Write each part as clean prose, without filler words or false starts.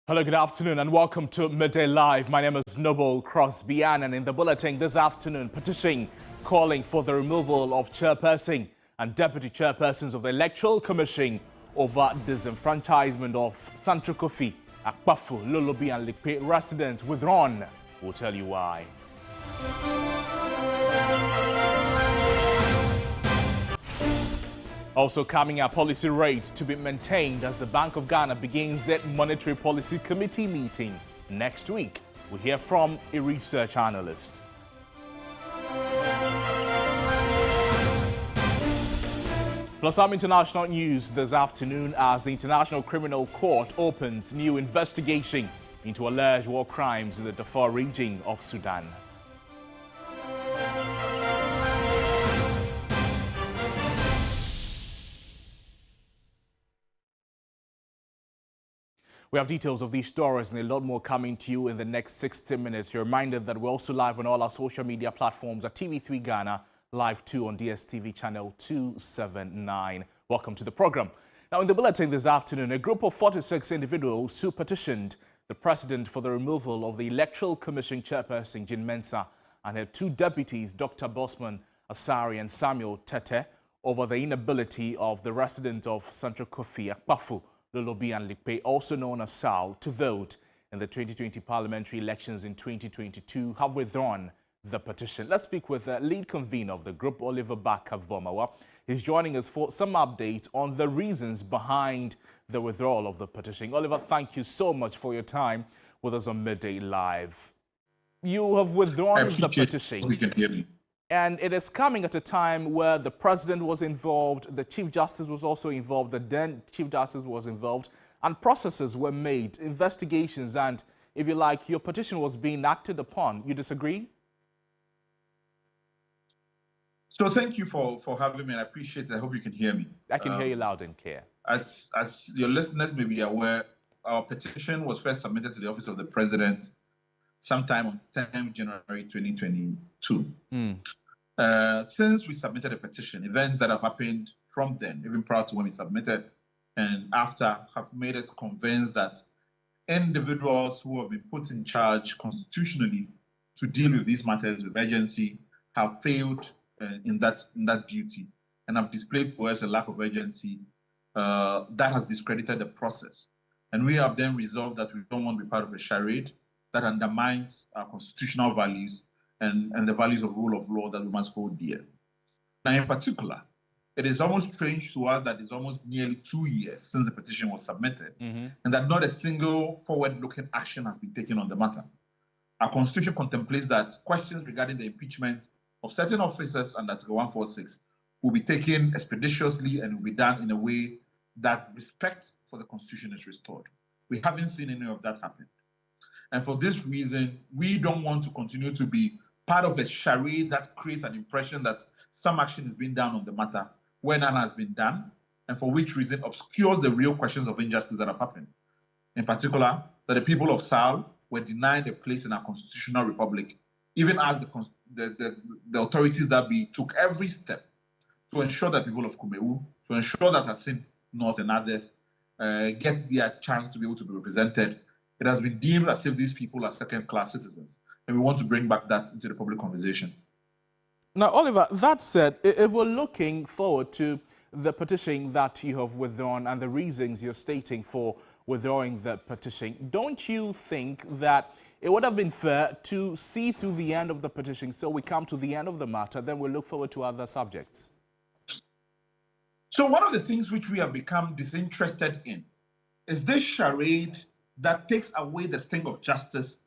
Hello, good afternoon and welcome to Midday Live. My name is Noble Crosby and in the bulletin this afternoon, petition calling for the removal of chairperson and deputy chairpersons of the Electoral Commission over disenfranchisement of Sancho Kofi, Akpafu, Lolobi and Likpe residents withdrawn. We'll tell you why. Also coming, a policy rate to be maintained as the Bank of Ghana begins its Monetary Policy Committee meeting next week. We hear from a research analyst. Plus some international news this afternoon as the International Criminal Court opens new investigation into alleged war crimes in the Darfur region of Sudan. We have details of these stories and a lot more coming to you in the next 60 minutes. You're reminded that we're also live on all our social media platforms at TV3 Ghana, Live 2 on DSTV channel 279. Welcome to the program. Now, in the bulletin this afternoon, a group of 46 individuals who petitioned the president for the removal of the Electoral Commission chairperson, Jean Mensa, and her two deputies, Dr. Bosman Asari and Samuel Tete, over the inability of the resident of Sancho Kofi, Akpafu, Lolobi and Likpe, also known as SAL, to vote in the 2020 parliamentary elections in 2022, have withdrawn the petition. Let's speak with the lead convener of the group, Oliver Baka-Vomawa. He's joining us for some updates on the reasons behind the withdrawal of the petition. Oliver, thank you so much for your time with us on Midday Live. You have withdrawn the petition. We can hear me. And it is coming at a time where the president was involved, the Chief Justice was also involved, the then Chief Justice was involved, and processes were made, investigations, and, if you like, your petition was being acted upon. You disagree? So thank you for having me, and I appreciate it. I hope you can hear me. I can hear you loud and clear. As your listeners may be aware, our petition was first submitted to the Office of the President sometime on 10th January 2022. Since we submitted a petition, events that have happened from then, even prior to when we submitted and after, have made us convinced that individuals who have been put in charge constitutionally to deal with these matters with urgency have failed in that duty and have displayed to us a lack of urgency that has discredited the process. And we have then resolved that we don't want to be part of a charade that undermines our constitutional values and the values of rule of law that we must hold dear. Now, in particular, it is almost strange to us that it's almost nearly 2 years since the petition was submitted, and that not a single forward-looking action has been taken on the matter. Our constitution contemplates that questions regarding the impeachment of certain officers under Article 146 will be taken expeditiously and will be done in a way that respect for the constitution is restored. We haven't seen any of that happen. And for this reason, we don't want to continue to be part of a charade that creates an impression that some action is being done on the matter when none has been done, and for which reason obscures the real questions of injustice that have happened. In particular, that the people of SAL were denied a place in our constitutional republic, even as the authorities that be took every step to ensure that people of Kumewu, to ensure that Asin North and others get their chance to be able to be represented. It has been deemed as if these people are second-class citizens, and we want to bring back that into the public conversation. Now, Oliver, that said, if we're looking forward to the petition that you have withdrawn and the reasons you're stating for withdrawing the petition, don't you think that it would have been fair to see through the end of the petition so we come to the end of the matter, then we'll look forward to other subjects? So one of the things which we have become disinterested in is this charade that takes away the sting of justice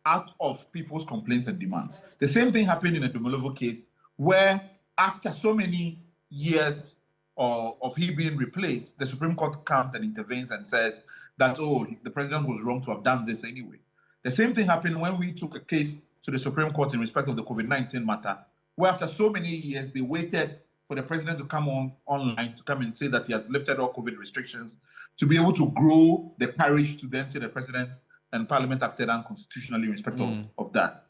out of people's complaints and demands. The same thing happened in the Dumolovo case, where after so many years of he being replaced, the Supreme Court comes and intervenes and says that, oh, the president was wrong to have done this anyway. The same thing happened when we took a case to the Supreme Court in respect of the COVID-19 matter, where after so many years, they waited for the president to come online to come and say that he has lifted all COVID restrictions, to be able to grow the courage to then say the president and parliament acted unconstitutionally in respect of that.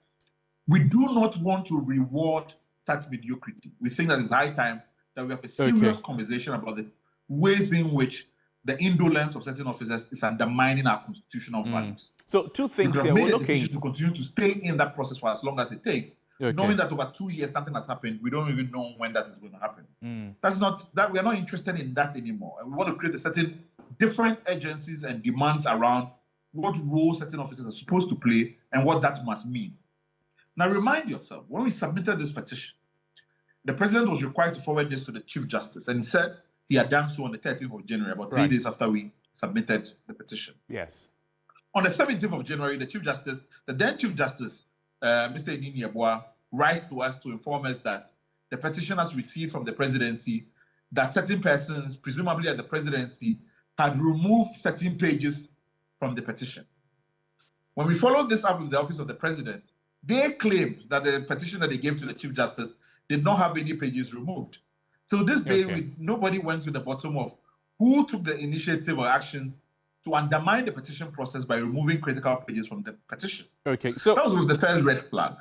We do not want to reward such mediocrity. We think that it's high time that we have a serious conversation about the ways in which the indolence of certain officers is undermining our constitutional values. So two things here. We're looking. Decision to continue to stay in that process for as long as it takes, knowing that over 2 years nothing has happened. We don't even know when that is going to happen. That's not that we are not interested in that anymore, and we want to create a certain different agencies and demands around what role certain officers are supposed to play and what that must mean. Now, remind yourself, when we submitted this petition, the president was required to forward this to the Chief Justice, and he said he had done so on the 13th of January, about 3 days after we submitted the petition. Yes. On the 17th of January, the Chief Justice, the then Chief Justice, Mr. Enini Yeboah, writes to us to inform us that the petition has received from the presidency that certain persons, presumably at the presidency, had removed certain pages from the petition. When we followed this up with the Office of the President, they claimed that the petition that they gave to the Chief Justice did not have any pages removed. So this day, nobody went to the bottom of who took the initiative or action to undermine the petition process by removing critical pages from the petition. Okay, so that was the first red flag.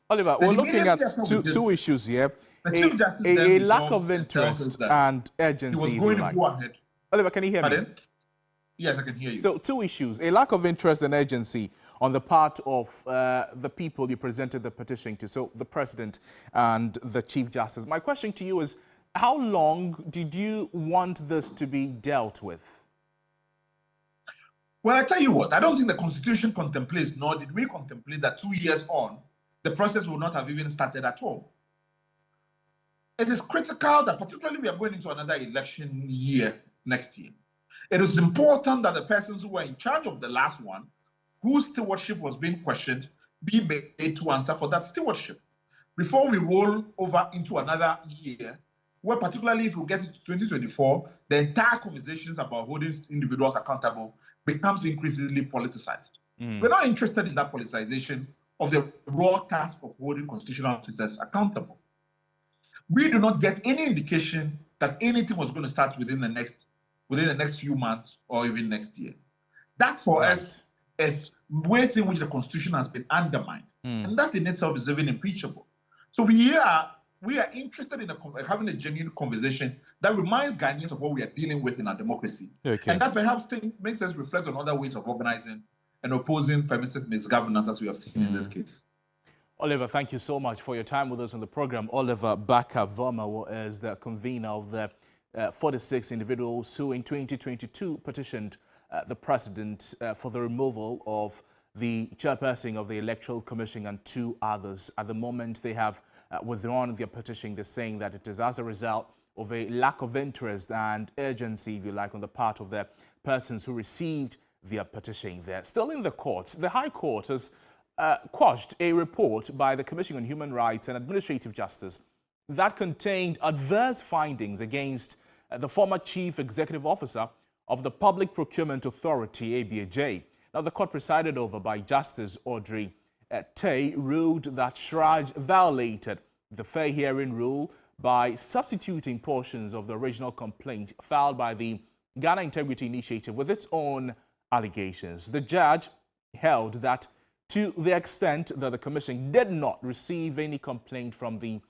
Oliver, we're looking at two issues here. A lack of interest and urgency. He was going to go ahead. Oliver, can you hear me? Yes, I can hear you. So two issues, a lack of interest and urgency on the part of the people you presented the petition to, so the President and the Chief Justice. My question to you is, how long did you want this to be dealt with? Well, I tell you what, I don't think the Constitution contemplates, nor did we contemplate that 2 years on, the process will not have even started at all. It is critical that particularly we are going into another election year next year. It is important that the persons who were in charge of the last one, whose stewardship was being questioned, be made to answer for that stewardship. Before we roll over into another year, where particularly if we get into 2024, the entire conversations about holding individuals accountable becomes increasingly politicized. We're not interested in that politicization of the raw task of holding constitutional officers accountable. We do not get any indication that anything was going to start within the next few months or even next year. That for us is ways in which the Constitution has been undermined. And that in itself is even impeachable. So we are interested in having a genuine conversation that reminds Ghanaians of what we are dealing with in our democracy. And that perhaps makes us reflect on other ways of organizing and opposing permissive misgovernance as we have seen in this case. Oliver, thank you so much for your time with us on the program. Oliver Baka-Vormawor is the convener of the 46 individuals who in 2022 petitioned the President for the removal of the chairperson of the Electoral Commission and 2 others. At the moment, they have withdrawn their petition. They're saying that it is as a result of a lack of interest and urgency, if you like, on the part of the persons who received their petition there. Still in the courts, the High Court has quashed a report by the Commission on Human Rights and Administrative Justice that contained adverse findings against the former Chief Executive Officer of the Public Procurement Authority, ABAJ. Now, the court presided over by Justice Audrey Tay ruled that Shraj violated the fair hearing rule by substituting portions of the original complaint filed by the Ghana Integrity Initiative with its own allegations. The judge held that to the extent that the commission did not receive any complaint from the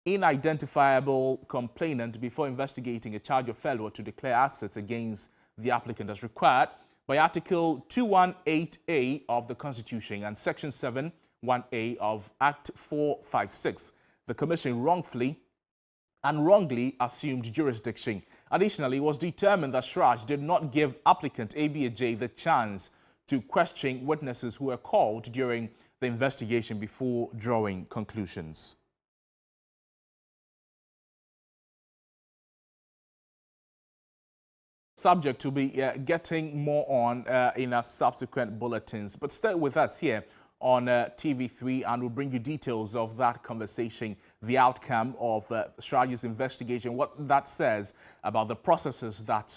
unidentifiable complainant before investigating a charge of failure to declare assets against the applicant as required by Article 218A of the Constitution and Section 7(1)A of Act 456, the Commission wrongfully and wrongly assumed jurisdiction. Additionally, it was determined that Shraj did not give applicant ABAJ the chance to question witnesses who were called during the investigation before drawing conclusions. Subject to be getting more on in our subsequent bulletins. But stay with us here on TV3 and we'll bring you details of that conversation, the outcome of Shraj's investigation, what that says about the processes that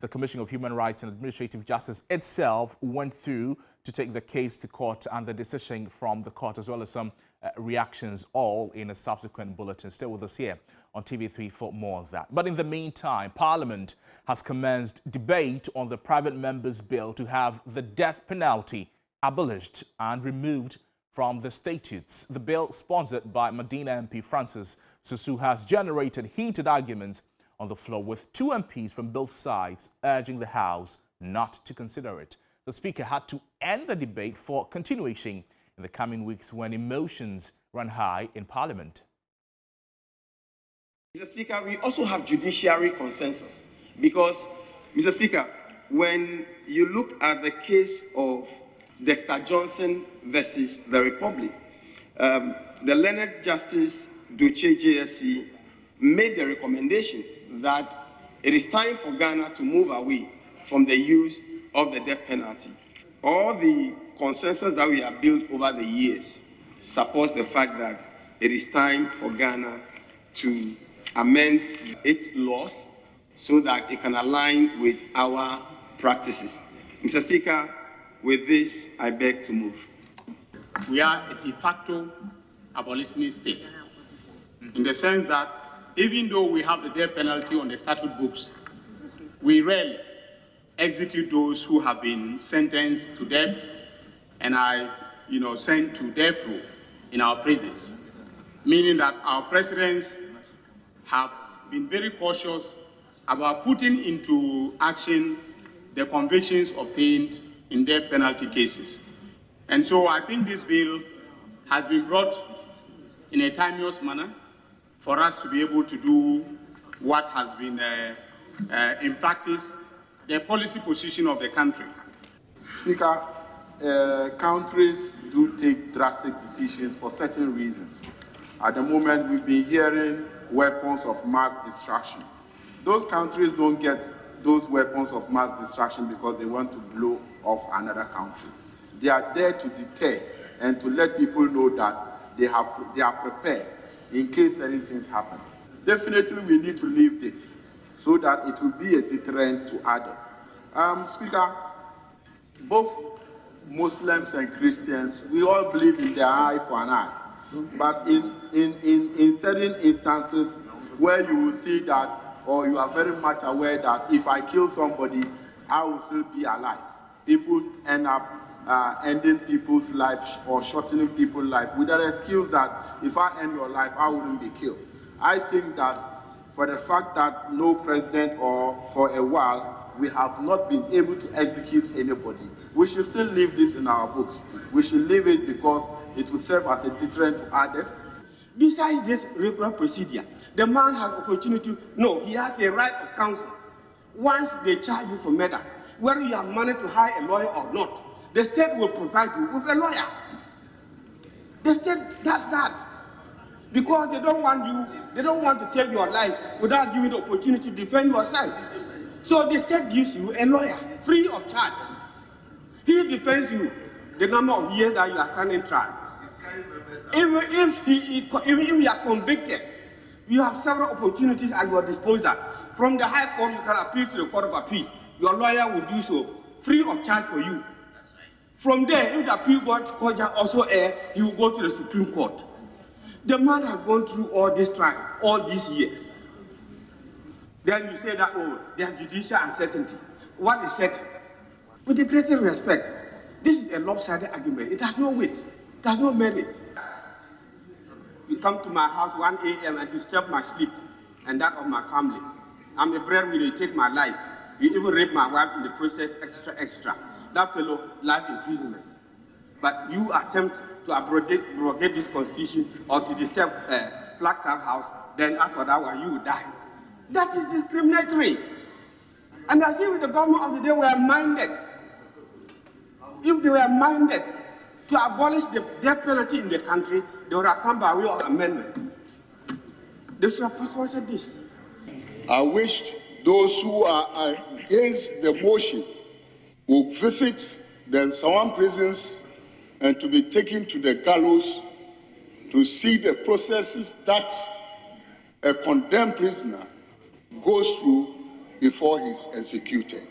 the Commission of Human Rights and Administrative Justice itself went through to take the case to court and the decision from the court, as well as some reactions, all in a subsequent bulletin. Stay with us here on TV3 for more of that. But in the meantime, Parliament has commenced debate on the private members' bill to have the death penalty abolished and removed from the statutes. The bill, sponsored by Medina MP Francis Susu, has generated heated arguments on the floor, with 2 MPs from both sides urging the House not to consider it. The Speaker had to end the debate for continuation in the coming weeks when emotions run high in Parliament. Mr. Speaker, we also have judiciary consensus because, Mr. Speaker, when you look at the case of Dexter Johnson versus the Republic, the learned Justice Duche JSC made the recommendation that it is time for Ghana to move away from the use of the death penalty. All the consensus that we have built over the years supports the fact that it is time for Ghana to amend its laws so that it can align with our practices. Mr. Speaker, with this, I beg to move. We are a de facto abolitionist state, in the sense that even though we have the death penalty on the statute books, we rarely execute those who have been sentenced to death and are, sent to death row in our prisons, meaning that our presidents have been very cautious about putting into action the convictions obtained in death penalty cases. And so I think this bill has been brought in a timeless manner for us to be able to do what has been, in practice, the policy position of the country. Speaker, countries do take drastic decisions for certain reasons. At the moment, we've been hearing weapons of mass destruction. Those countries don't get those weapons of mass destruction because they want to blow off another country. They are there to deter and to let people know that they are prepared in case anything happens. Definitely, we need to leave this so that it will be a deterrent to others. Speaker, both Muslims and Christians, we all believe in the eye for an eye. But in certain instances where you will see that, or you are very much aware that if I kill somebody, I will still be alive. People end up ending people's lives or shortening people's life with the excuse that if I end your life, I wouldn't be killed. I think that for the fact that no president or for a while, we have not been able to execute anybody, we should still leave this in our books. We should leave it because it will serve as a deterrent to others. Besides this regular procedure, the man has opportunity. No, he has a right of counsel. Once they charge you for murder, whether you have money to hire a lawyer or not, the state will provide you with a lawyer. The state does that because they don't want to take your life without giving the opportunity to defend yourself. So the state gives you a lawyer free of charge. He defends you the number of years that you are standing trial. Even if you are convicted, you have several opportunities at your disposal. From the High Court, you can appeal to the Court of Appeal. Your lawyer will do so free of charge for you. From there, if the appeal court also err, he will go to the Supreme Court. The man has gone through all this trial, all these years. Then you say that, oh, there's judicial uncertainty. What is certain? With the greatest respect, this is a lopsided argument. It has no weight. It has no merit. You come to my house 1 a.m. and disturb my sleep and that of my family. I'm a breadwinner, you take my life. You even rape my wife in the process, extra. That fellow, life imprisonment. But you attempt to abrogate this constitution or to disturb Flagstaff House, then after that one, you will die. That is discriminatory. And I think the government of the day were minded. If they were minded to abolish the death penalty in the country, they would have come by way of amendment. They should have sponsored this. I wish those who are against the motion will visit the Nsawam prisons and to be taken to the gallows to see the processes that a condemned prisoner goes through before he's executed.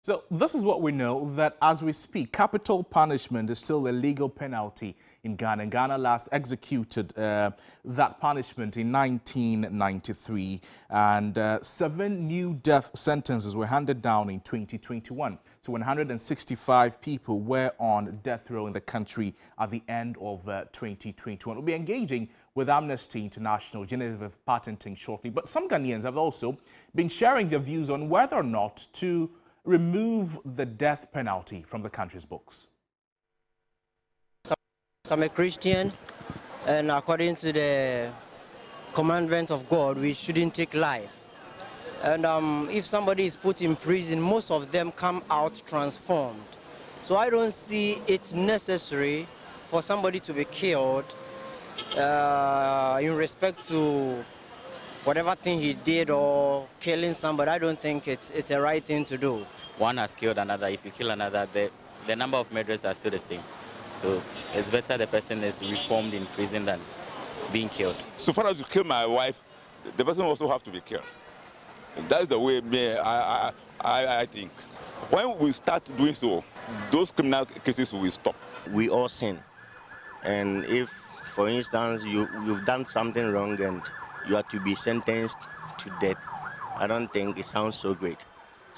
So this is what we know, that as we speak, capital punishment is still a legal penalty in Ghana. And Ghana last executed that punishment in 1993. And 7 new death sentences were handed down in 2021. So 165 people were on death row in the country at the end of 2021. We'll be engaging with Amnesty International, Genevieve Patenting shortly. But some Ghanaians have also been sharing their views on whether or not to remove the death penalty from the country's books. I'm a Christian, and according to the commandments of God, we shouldn't take life. And if somebody is put in prison, most of them come out transformed. So I don't see it necessary for somebody to be killed in respect to whatever thing he did or killing somebody. I don't think it's a right thing to do. One has killed another. If you kill another, the number of murders are still the same. So it's better the person is reformed in prison than being killed. So far as you kill my wife, the person also have to be killed. That's the way I think. When we start doing so, those criminal cases will stop. We all sin. And if, for instance, you've done something wrong and you are to be sentenced to death, I don't think it sounds so great.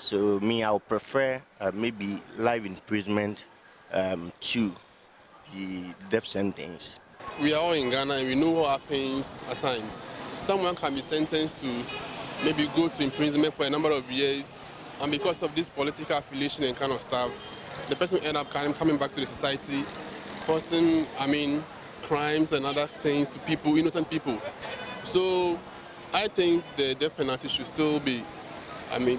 So me, I would prefer maybe life imprisonment to the death sentence. We are all in Ghana and we know what happens at times. Someone can be sentenced to maybe go to imprisonment for a number of years, and because of this political affiliation and kind of stuff, the person will end up coming back to the society, causing, crimes and other things to people, innocent people. So I think the death penalty should still be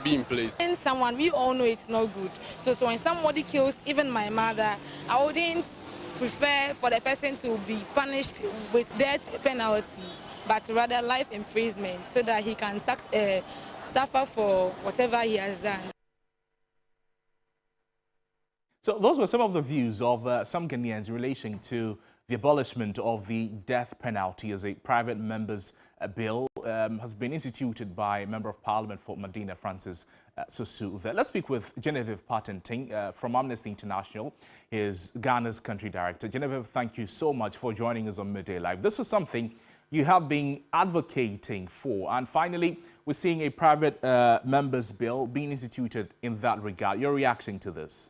be in place. And someone, we all know it's not good. So when somebody kills even my mother, I wouldn't prefer for the person to be punished with death penalty, but rather life imprisonment, so that he can suffer for whatever he has done. So those were some of the views of some Ghanaians in relation to the abolishment of the death penalty as a private member's bill has been instituted by Member of Parliament for Medina Francis Sosu. Let's speak with Genevieve Patenting from Amnesty International, is Ghana's country director. Genevieve, thank you so much for joining us on Midday Live. This is something you have been advocating for, and finally we're seeing a private member's bill being instituted in that regard. Your reaction to this?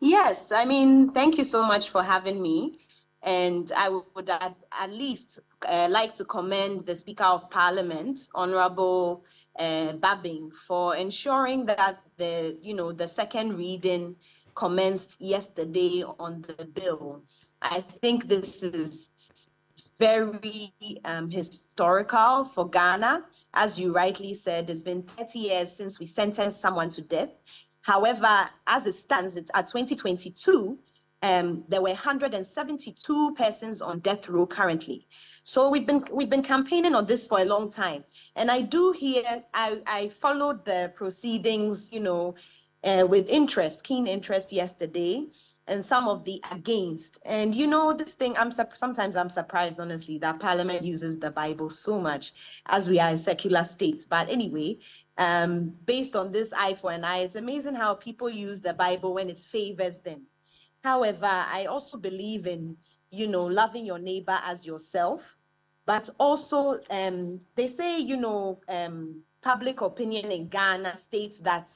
Yes, thank you so much for having me. And I would at least like to commend the Speaker of Parliament, Honorable Babing, for ensuring that the second reading commenced yesterday on the bill. I think this is very historical for Ghana. As you rightly said, it's been 30 years since we sentenced someone to death. However, as it stands, it's at 2022, there were 172 persons on death row currently. So we've been campaigning on this for a long time. And I do hear, I followed the proceedings, with interest, keen interest yesterday, and some of the against. And this thing, sometimes I'm surprised, honestly, that Parliament uses the Bible so much as we are a secular state. But anyway, based on this eye for an eye, it's amazing how people use the Bible when it favors them. However, I also believe in, loving your neighbor as yourself, but also they say, public opinion in Ghana states that,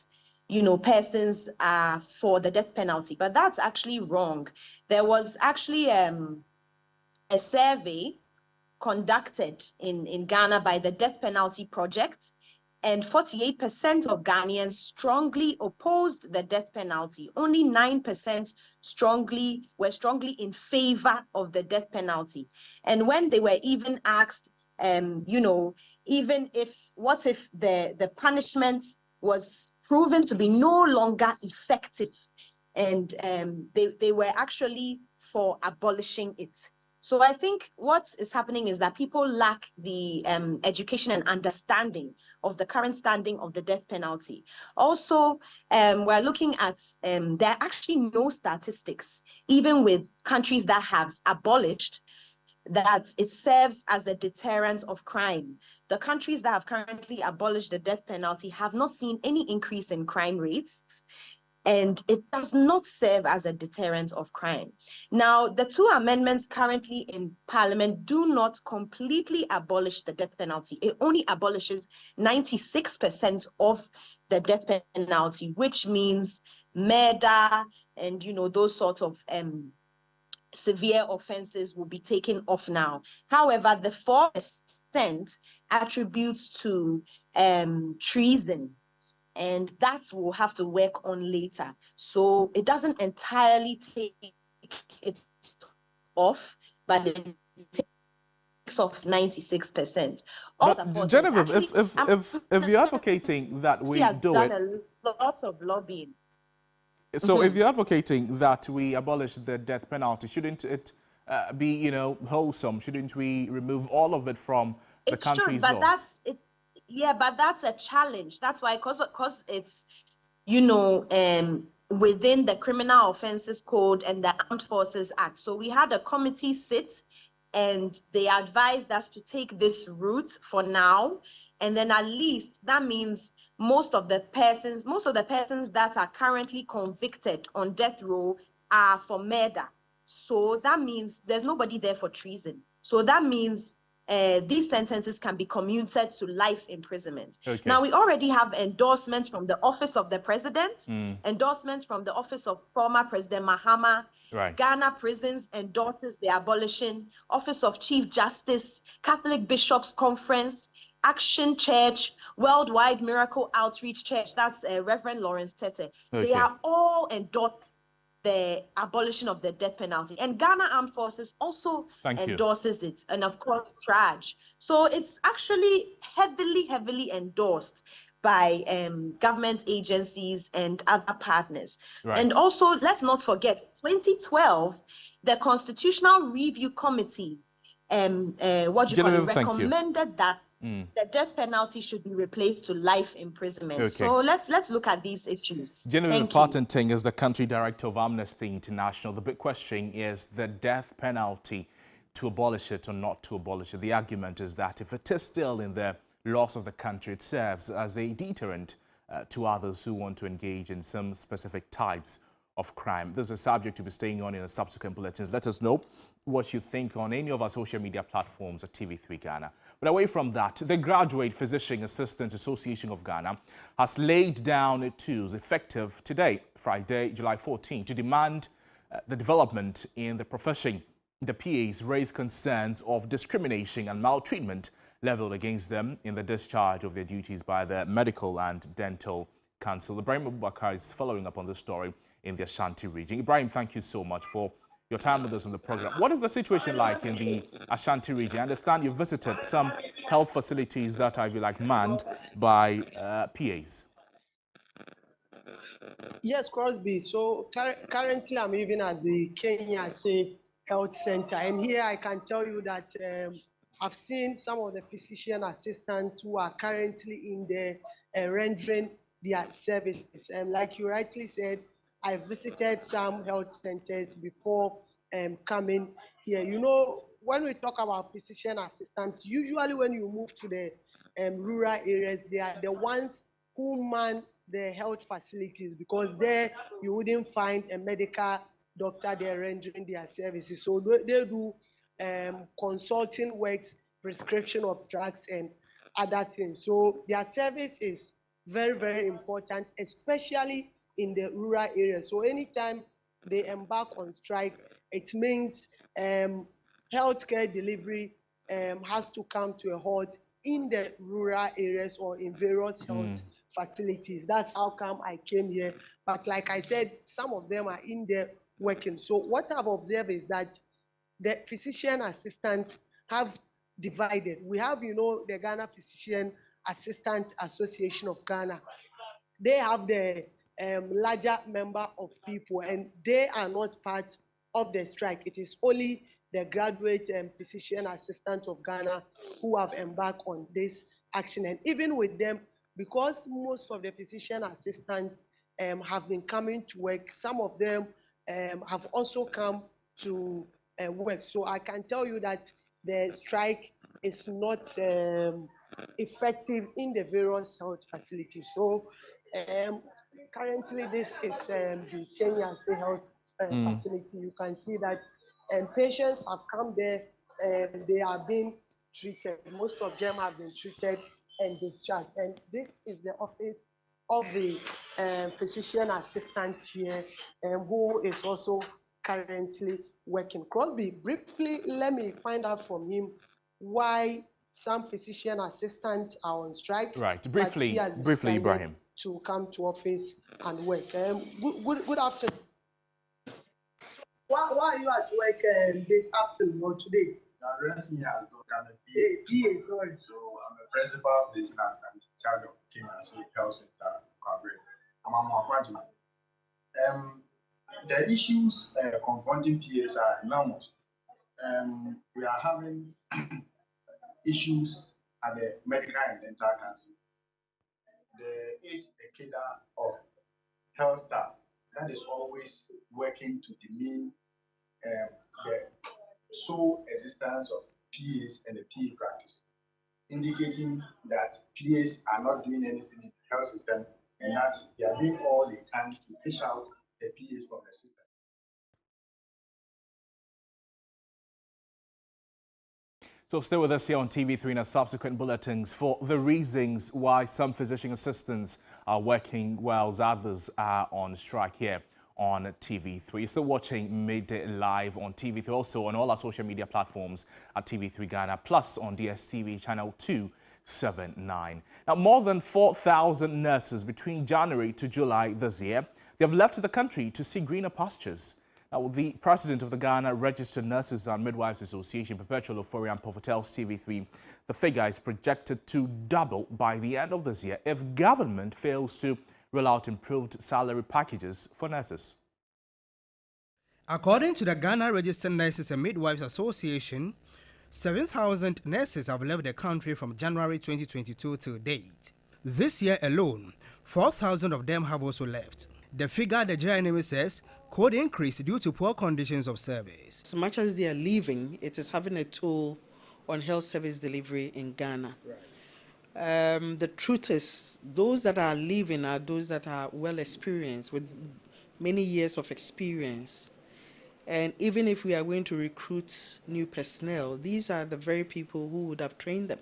persons are for the death penalty, but that's actually wrong. There was actually a survey conducted in Ghana by the Death Penalty Project, and 48% of Ghanaians strongly opposed the death penalty. Only 9% were strongly in favor of the death penalty. And when they were even asked, what if the punishment was proven to be no longer effective, and they were actually for abolishing it. So I think what is happening is that people lack the education and understanding of the current standing of the death penalty. Also, we're looking at, there are actually no statistics, even with countries that have abolished that it serves as a deterrent of crime. The countries that have currently abolished the death penalty have not seen any increase in crime rates, and it does not serve as a deterrent of crime. Now, the two amendments currently in Parliament do not completely abolish the death penalty. It only abolishes 96% of the death penalty, which means murder and, those sorts of severe offenses will be taken off now. However, the 4% attributes to treason, and that we'll have to work on later. So it doesn't entirely take it off, but it takes off 96%. But Genevieve, if you're advocating that we do it, a lot of lobbying. So if you're advocating that we abolish the death penalty, shouldn't it be, wholesome? Shouldn't we remove all of it from the country's laws? But that's a challenge. That's why, because it's, within the Criminal Offences Code and the Armed Forces Act. So we had a committee sit, and they advised us to take this route for now. And then at least that means most of the persons that are currently convicted on death row are for murder. So that means there's nobody there for treason. So that means these sentences can be commuted to life imprisonment. Okay. Now, we already have endorsements from the Office of the President, endorsements from the Office of former President Mahama. Right. Ghana Prisons endorses the abolition. Office of Chief Justice, Catholic Bishops Conference, Action Church, Worldwide Miracle Outreach Church, that's Reverend Lawrence Tete. Okay. They are all endorsed the abolition of the death penalty. And Ghana Armed Forces also endorses it. And of course, TRAJ. So it's actually heavily endorsed by government agencies and other partners. Right. And also, let's not forget, 2012, the Constitutional Review Committee recommended that the death penalty should be replaced to life imprisonment. Okay. So let's look at these issues. Genevieve Partenting is the country director of Amnesty International. The big question is the death penalty, to abolish it or not to abolish it. The argument is that if it is still in the laws of the country, it serves as a deterrent to others who want to engage in some specific types of crime. This is a subject to be staying on in the subsequent bulletins. Let us know what you think on any of our social media platforms at TV3 Ghana. But away from that, the Graduate Physician Assistants Association of Ghana has laid down tools effective today, Friday, July 14, to demand the development in the profession. The PAs raised concerns of discrimination and maltreatment leveled against them in the discharge of their duties by the Medical and Dental Council. Ibrahim Abubakar is following up on this story in the Ashanti region. Ibrahim, thank you so much for your time with us on the program. What is the situation like in the Ashanti region? I understand you visited some health facilities that are, if you like, manned by PAs. Yes, Crosby. So currently I'm even at the Kenya Health Center, and here I can tell you that I've seen some of the physician assistants who are currently in there rendering their services. And like you rightly said, I visited some health centers before coming here. You know, when we talk about physician assistants, usually when you move to the rural areas, they are the ones who man the health facilities, because there you wouldn't find a medical doctor there rendering their services. So they do consulting works, prescription of drugs, and other things. So their service is very important, especially in the rural areas. So anytime they embark on strike, it means healthcare delivery has to come to a halt in the rural areas or in various health facilities. That's how come I came here. But like I said, some of them are in there working. So what I've observed is that the physician assistants have divided. We have, you know, the Ghana Physician Assistant Association of Ghana. They have the larger number of people, and they are not part of the strike. It is only the graduate physician assistants of Ghana who have embarked on this action. And even with them, because most of the physician assistants have been coming to work, some of them have also come to work. So I can tell you that the strike is not effective in the various health facilities. So currently this is the Kenya State Health facility. You can see that patients have come there and they are being treated. Most of them have been treated and discharged. And this is the office of the physician assistant here, who is also currently working. Crosby, briefly, let me find out from him why some physician assistants are on strike. Right, briefly, Ibrahim. To come to office and work. Good afternoon. Why are you at work this afternoon or today? PA, sorry. So I'm a principal teaching assistant in charge of Kenya State Health Center, Kabri. I'm a Mwakwaji. The issues confronting PAs are enormous. We are having issues at the Medical and Dental Council. There is a cadre of health staff that is always working to demean the sole existence of PAs and the PA practice, indicating that PAs are not doing anything in the health system and that they are doing all they can to fish out the PAs from the system. So stay with us here on TV3 in our subsequent bulletins for the reasons why some physician assistants are working whilst others are on strike here on TV3. You're still watching Midday Live on TV3, also on all our social media platforms at TV3 Ghana, plus on DSTV channel 279. Now, more than 4,000 nurses between January to July this year, they have left the country to see greener pastures. Now, the president of the Ghana Registered Nurses and Midwives Association, Perpetual Oforian Pofor, tells TV3 the figure is projected to double by the end of this year if government fails to roll out improved salary packages for nurses. According to the Ghana Registered Nurses and Midwives Association, 7,000 nurses have left the country from January 2022 to date. This year alone, 4,000 of them have also left. The figure, the JNM says, could increase due to poor conditions of service. As much as they are leaving, it is having a toll on health service delivery in Ghana. Right. The truth is, those that are leaving are those that are well experienced, with many years of experience. And even if we are going to recruit new personnel, these are the very people who would have trained them.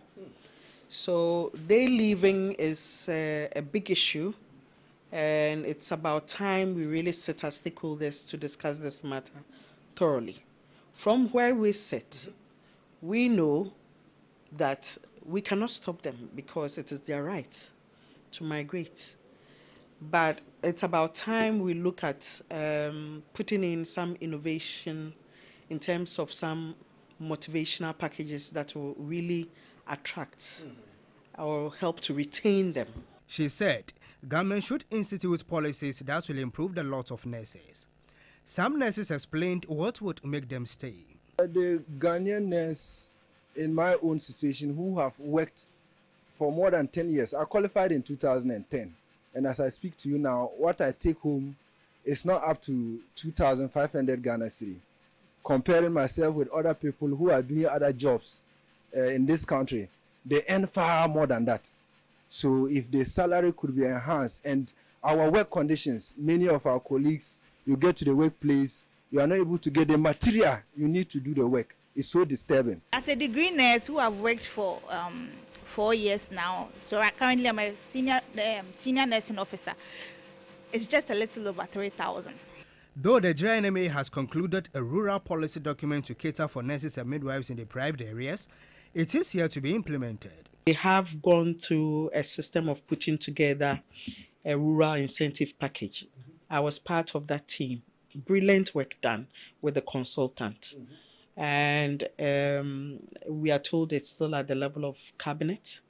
So they leaving is a big issue. And it's about time we really sit as stakeholders to discuss this matter thoroughly. From where we sit, we know that we cannot stop them because it is their right to migrate. But it's about time we look at putting in some innovation in terms of some motivational packages that will really attract or help to retain them. She said government should institute policies that will improve the lot of nurses. Some nurses explained what would make them stay. The Ghanaian nurse in my own situation who have worked for more than 10 years, I qualified in 2010. And as I speak to you now, what I take home is not up to 2,500 Ghana cedi. Comparing myself with other people who are doing other jobs in this country, they earn far more than that. So if the salary could be enhanced and our work conditions, many of our colleagues, you get to the workplace, you are not able to get the material you need to do the work. It's so disturbing. As a degree nurse who have worked for 4 years now, so currently I'm a senior nursing officer, it's just a little over 3,000. Though the JNMA has concluded a rural policy document to cater for nurses and midwives in the private areas, it is here to be implemented. We have gone through a system of putting together a rural incentive package. I was part of that team. Brilliant work done with the consultant. And we are told it's still at the level of cabinet.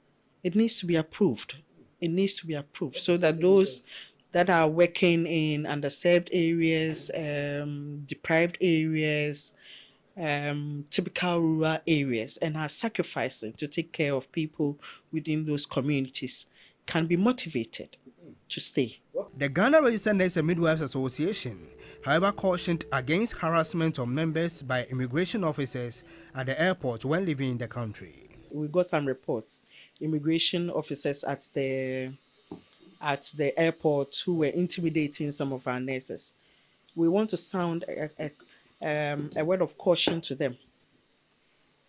It needs to be approved. It needs to be approved so that those that are working in underserved areas, deprived areas, typical rural areas, and are sacrificing to take care of people within those communities can be motivated to stay. The Ghana Registered Nurses and Midwives Association, however, cautioned against harassment of members by immigration officers at the airport when leaving the country. We got some reports, immigration officers at the airport who were intimidating some of our nurses. We want to sound a word of caution to them.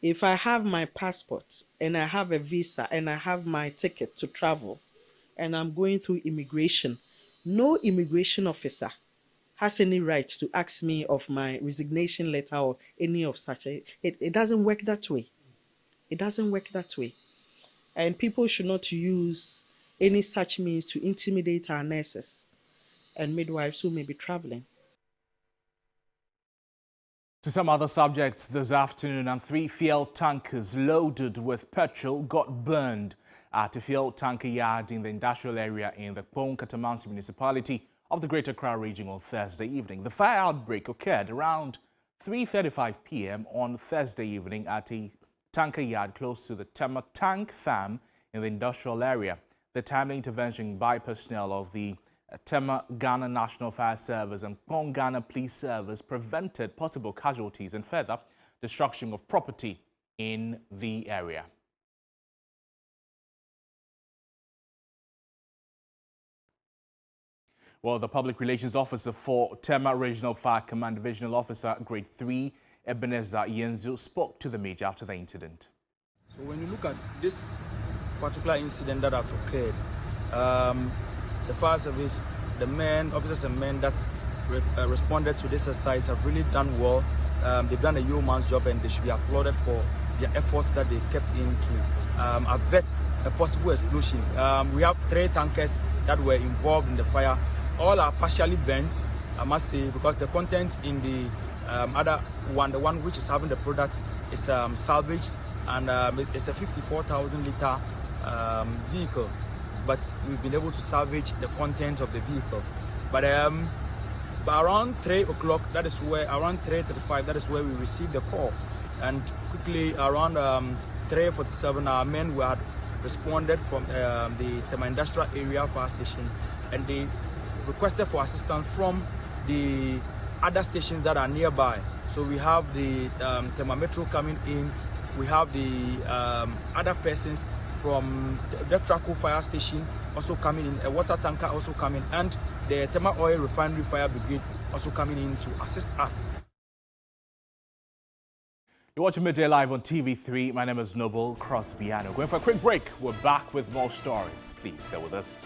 If I have my passport and I have a visa and I have my ticket to travel and I'm going through immigration, no immigration officer has any right to ask me of my resignation letter or any of such. It doesn't work that way. It doesn't work that way. And people should not use any such means to intimidate our nurses and midwives who may be traveling. To some other subjects this afternoon, and 3 fuel tankers loaded with petrol got burned at a fuel tanker yard in the industrial area in the Kpong Katamansi municipality of the Greater Accra region on Thursday evening. The fire outbreak occurred around 3:35 p.m. on Thursday evening at a tanker yard close to the Tema Tank Farm in the industrial area. The timely intervention by personnel of the Tema Ghana National Fire Service and Kpong Ghana Police Service prevented possible casualties and further destruction of property in the area. Well, the Public Relations Officer for Tema Regional Fire Command Divisional Officer Grade 3, Ebenezer Yenzu, spoke to the media after the incident. So when you look at this particular incident that has occurred, the fire service, the men, officers and men that responded to this exercise have really done well. They've done a yeoman's job and they should be applauded for their efforts that they kept in to avert a possible explosion. We have 3 tankers that were involved in the fire. All are partially burnt, I must say, because the content in the other one, the one which is having the product, is salvaged, and it's a 54,000 litre vehicle. But we've been able to salvage the content of the vehicle. But around 3 o'clock, that is where, around 3:35, that is where we received the call. And quickly around 3:47, our men had responded from the Tema Industrial Area Fire Station, and they requested for assistance from the other stations that are nearby. So we have the Tema Metro coming in, we have the other persons from the Deftraco Fire Station also coming in, a water tanker also coming, and the Tema Oil Refinery Fire Brigade also coming in to assist us. You're watching Midday Live on TV3. My name is Noble Crosbiano. Going for a quick break. We're back with more stories. Please stay with us.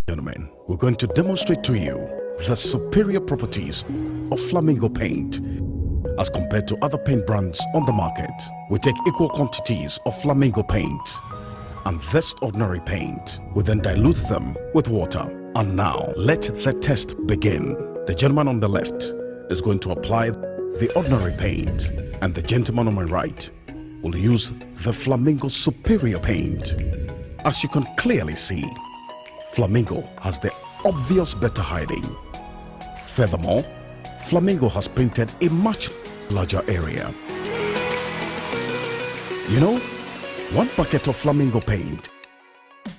Gentlemen, we're going to demonstrate to you the superior properties of Flamingo paint as compared to other paint brands on the market. We take equal quantities of Flamingo paint and this ordinary paint. We then dilute them with water. And now let the test begin. The gentleman on the left is going to apply the ordinary paint, and the gentleman on my right will use the Flamingo superior paint. As you can clearly see, Flamingo has the obvious better hiding. Furthermore, Flamingo has painted a much larger area. You know, 1 bucket of Flamingo paint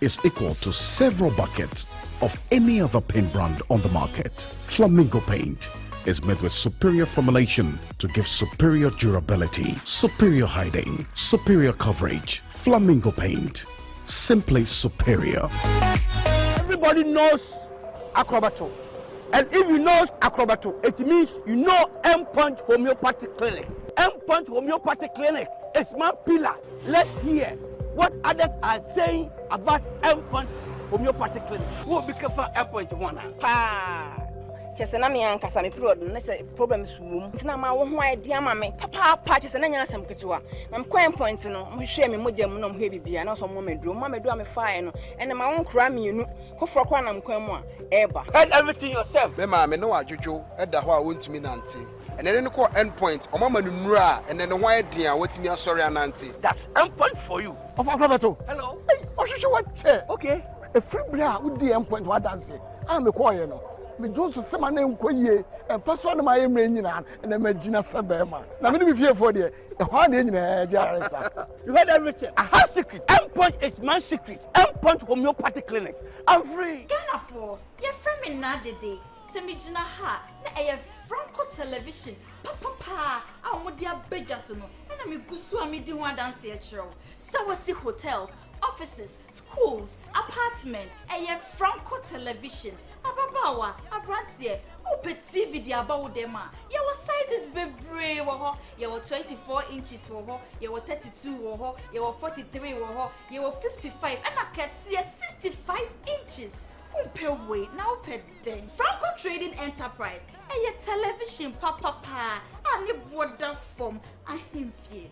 is equal to several buckets of any other paint brand on the market. Flamingo paint is made with superior formulation to give superior durability, superior hiding, superior coverage. Flamingo paint, simply superior. Everybody knows Acrobato. And if you know Acrobato, it means you know M-Punch Homeopathic Clinic. M-Punch Homeopathic Clinic is my pillar. Let's hear what others are saying about M-Punch Homeopathic Clinic. Who will be careful M-Punch one? Chese na me ankasa me period na se problem suwum ntina ma wo ho idea ma me papa chese na nya asem ketewa na me coin point no mo hwe me mogam no mo hwe bibia na so mo meduro a me fire no ene ma won kura mienu hofro kwa na mkwan mu a eba head everything yourself me ma me no adwodwo eda ho a wontumi nante ene ne ko end point o mama nunu a ene ne ho idea watimi asori anante. That's end point for you of Acrobato. Hello hey ohwehwe what che okay a free bra wo di end point what dance am me call you no me Jones sama na enkoyie e paso na ma yemre nyina na ma gina sabema na me be fie for there e ho na nyina jaresa. You heard everything. I have secret. M-Punch is my secret. M-Punch homeopathic clinic. I'm free. Ghana for your friend me na dede. Semijina ha na eye Franco television. Papa amodia bejaso no. Na me gusu amidi ho dance e chiro. Sawasi hotels, offices, schools, apartments, eye Franco television. Ababawa, abrantie, open TV di abawo dem a. Your sizes bebre wo ho. Your 24 inches wo ho, your 32 wo ho, your 43 wo ho, your 55 and akese 65 inches. Way now per day. Franco Trading Enterprise. Eye television papa and the border form and him here.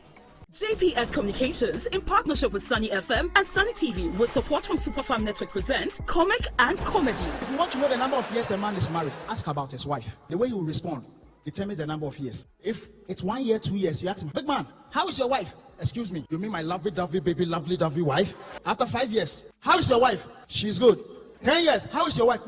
JPS Communications, in partnership with Sunny FM and Sunny TV, with support from Superfarm Network, presents Comic and Comedy. If you want to know the number of years a man is married, ask about his wife. The way he will respond determines the number of years. If it's 1 year, 2 years, you ask him, big man, how is your wife? Excuse me, you mean my lovey-dovey baby, lovely-dovey wife? After 5 years, how is your wife? She's good. 10 years, how is your wife?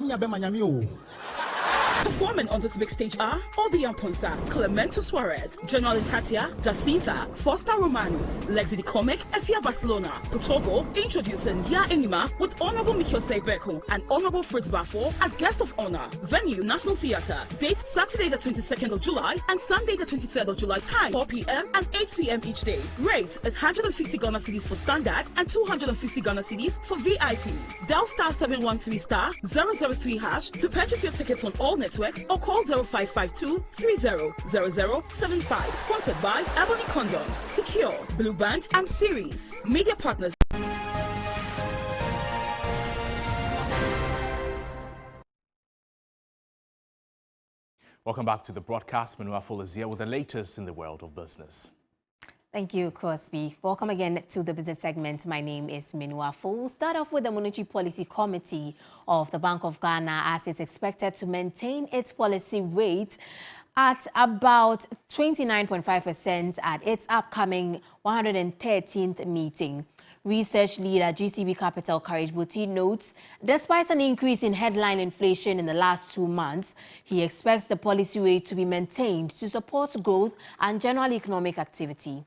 Performing on this big stage are Obi Amponsa, Clemento Suarez, General Tatia, Jacinta, Foster Romanos, Lexi the Comic, Efia Barcelona, Potogo, introducing Ya Enima with Honorable Mikyose Beko and Honorable Fritz Bafo as guest of honor. Venue, National Theatre. Date, Saturday the 22nd of July and Sunday the 23rd of July. Time, 4 p.m. and 8 p.m. each day. Rate is 150 Ghana cedis for standard and 250 Ghana cedis for VIP. Dial *713*003# to purchase your tickets on all networks or call 0552 300075. Sponsored by Ebony Condoms, Secure, Blue Band, and Series. Media partners. Welcome back to the broadcast. Menua Full is here with the latest in the world of business. Thank you, Crosby. Welcome again to the business segment. My name is Menua Full. We'll start off with the Monetary Policy Committee of the Bank of Ghana, as it's expected to maintain its policy rate at about 29.5% at its upcoming 113th meeting. Research leader GCB Capital Courage Buti notes, despite an increase in headline inflation in the last 2 months, he expects the policy rate to be maintained to support growth and general economic activity.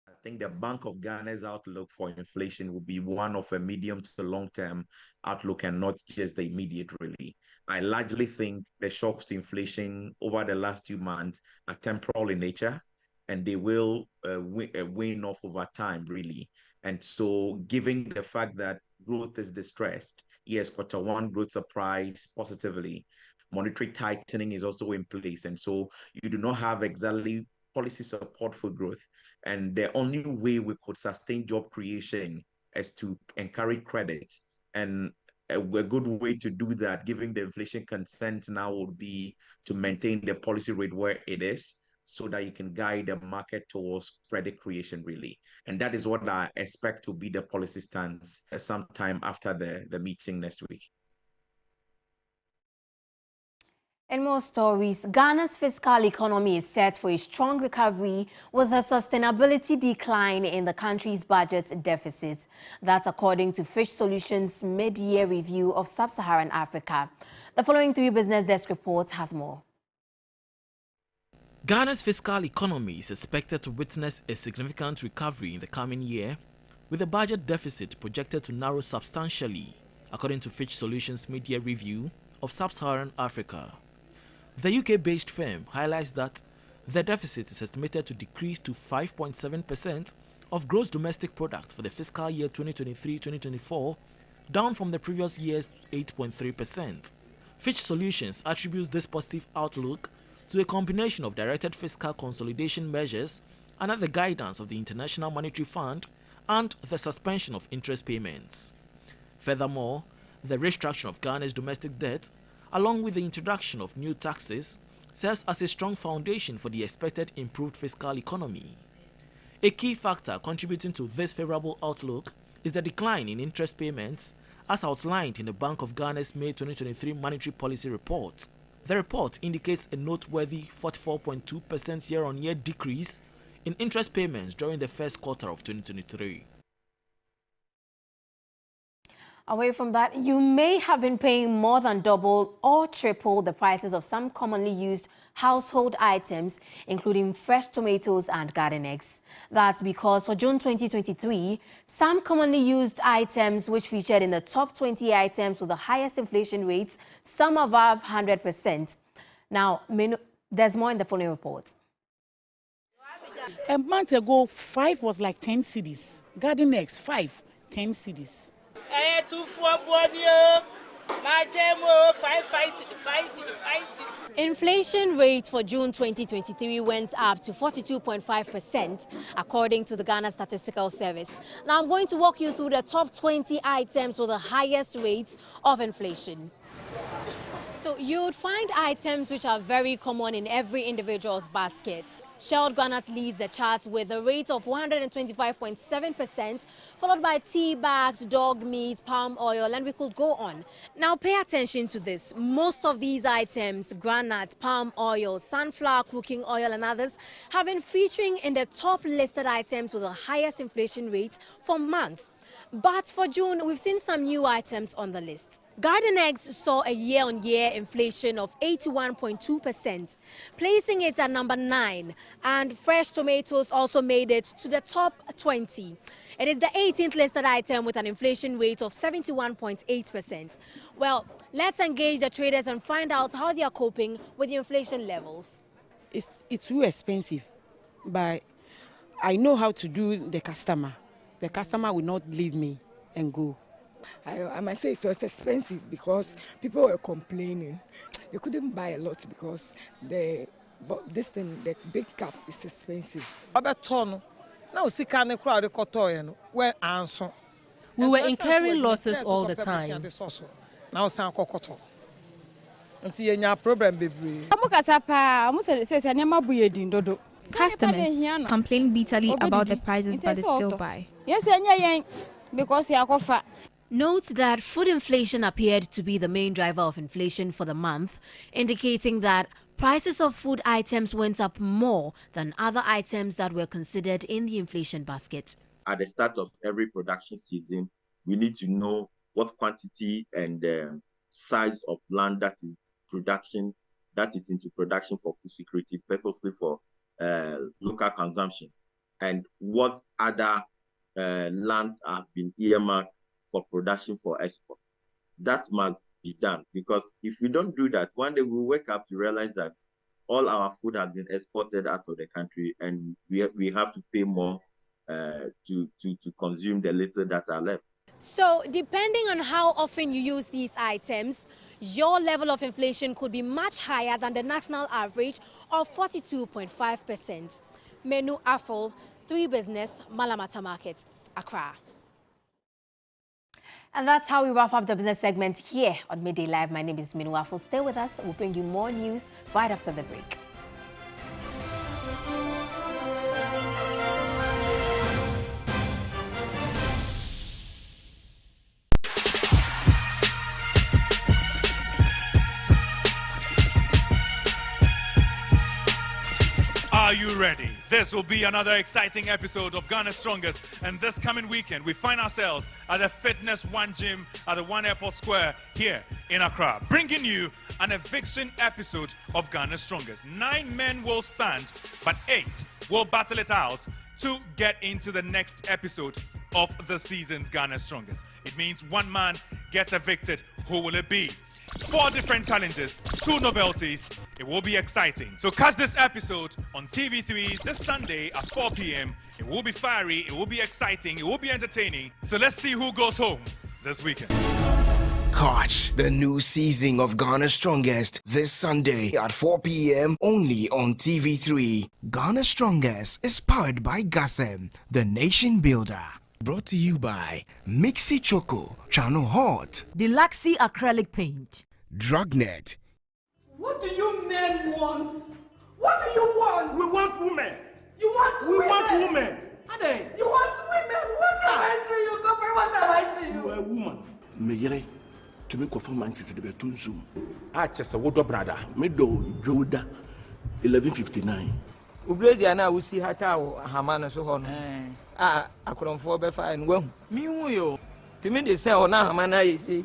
I think the Bank of Ghana's outlook for inflation will be one of a medium to long-term outlook and not just the immediate, really. I largely think the shocks to inflation over the last 2 months are temporal in nature, and they will wane off over time, really. And so, given the fact that growth is distressed, yes, Q1 growth surprised positively, monetary tightening is also in place. And so, you do not have exactly policy support for growth. And the only way we could sustain job creation is to encourage credit. And a good way to do that, given the inflation consent now, would be to maintain the policy rate where it is, so that you can guide the market towards credit creation, really. And that is what I expect to be the policy stance sometime after the meeting next week. In more stories, Ghana's fiscal economy is set for a strong recovery with a sustainability decline in the country's budget deficit. That's according to Fitch Solutions' mid-year review of sub-Saharan Africa. The following 3 Business Desk reports has more. Ghana's fiscal economy is expected to witness a significant recovery in the coming year, with the budget deficit projected to narrow substantially, according to Fitch Solutions' mid-year review of sub-Saharan Africa. The UK-based firm highlights that the deficit is estimated to decrease to 5.7% of gross domestic product for the fiscal year 2023-2024, down from the previous year's 8.3%. Fitch Solutions attributes this positive outlook to a combination of directed fiscal consolidation measures under the guidance of the International Monetary Fund and the suspension of interest payments. Furthermore, the restructuring of Ghana's domestic debt, along with the introduction of new taxes, serves as a strong foundation for the expected improved fiscal economy. A key factor contributing to this favorable outlook is the decline in interest payments, as outlined in the Bank of Ghana's May 2023 Monetary Policy Report. The report indicates a noteworthy 44.2% year-on-year decrease in interest payments during the first quarter of 2023. Away from that, you may have been paying more than double or triple the prices of some commonly used household items, including fresh tomatoes and garden eggs. That's because for June 2023, some commonly used items which featured in the top 20 items with the highest inflation rates, some above 100%. Now, there's more in the following report. A month ago, 5 was like 10 cedis. Garden eggs, 5, 10 cedis. Inflation rate for June 2023 went up to 42.5%, according to the Ghana Statistical Service. Now I'm going to walk you through the top 20 items with the highest rates of inflation. So you'd find items which are very common in every individual's basket. Shelled granite leads the chart with a rate of 125.7%, followed by tea bags, dog meat, palm oil, and we could go on. Now pay attention to this. Most of these items, granite, palm oil, sunflower cooking oil and others, have been featuring in the top listed items with the highest inflation rate for months. But for June, we've seen some new items on the list. Garden eggs saw a year-on-year inflation of 81.2%, placing it at number 9. And fresh tomatoes also made it to the top 20. It is the 18th listed item with an inflation rate of 71.8%. Well, let's engage the traders and find out how they are coping with the inflation levels. It's too expensive, but I know how to do the customer. The customer will not leave me and go. I must say it was expensive because people were complaining. They couldn't buy a lot because the big cup is expensive. We were incurring losses all the time. Customers complain bitterly about the prices, but they still buy. Note that food inflation appeared to be the main driver of inflation for the month, indicating that prices of food items went up more than other items that were considered in the inflation basket. At the start of every production season, we need to know what quantity and size of land that is into production for food security, purposely for local consumption, and what other lands have been earmarked for production for export. That must be done, because if we don't do that, one day we'll wake up to realize that all our food has been exported out of the country, and we have to pay more to consume the little that are left. So, depending on how often you use these items, your level of inflation could be much higher than the national average of 42.5%. Menu Afol, 3 Business, Malamata Market, Accra. And that's how we wrap up the business segment here on Midday Live. My name is Minu Afol. Stay with us. We'll bring you more news right after the break. Are you ready? This will be another exciting episode of Ghana's Strongest, and this coming weekend we find ourselves at the Fitness One Gym at the One Airport Square here in Accra, bringing you an eviction episode of Ghana's Strongest. 9 men will stand, but 8 will battle it out to get into the next episode of the season's Ghana's Strongest. It means 1 man gets evicted. Who will it be? 4 different challenges, 2 novelties. It will be exciting. So catch this episode on TV3 this Sunday at 4 p.m. It will be fiery, it will be exciting, it will be entertaining. So let's see who goes home this weekend. Catch the new season of Ghana's Strongest this Sunday at 4 p.m. only on TV3. Ghana's Strongest is powered by Gasem, the nation builder. Brought to you by Mixi Choco, Channel Hot, Deluxy Acrylic Paint, Drugnet. What do you men want? What do you want? We want women. You want We women? want women. Ade. You want women? What am I to you? Governor, what am I to you? You are a woman. Meyere to me for Manchester be too soon. Chester wodo brother. Me do Joda 1159. Ubrezi ana usi hata hamana so hono. Akoromfo be fa en wahu. Me hu yo. Timi de say ona hamana yesi.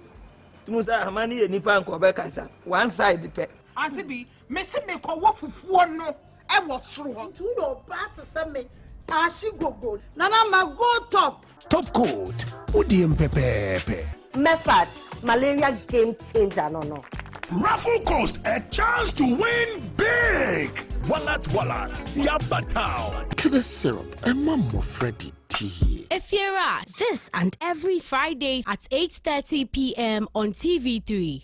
Tumu say hamani ye nipa nko be kasa. One side pe. Auntie B, me se me ko wo fufuo no e wo soro ho. Tu your back to say me. Ashi go gold. Nana ma go top. Top coat. Udium pepepe. Method. Malaria game changer no. Raffle Coast, a chance to win big. Wallet Yabatao. Killer syrup, and Mamma Freddy tea. Efiera, this and every Friday at 8:30 p.m. on TV3.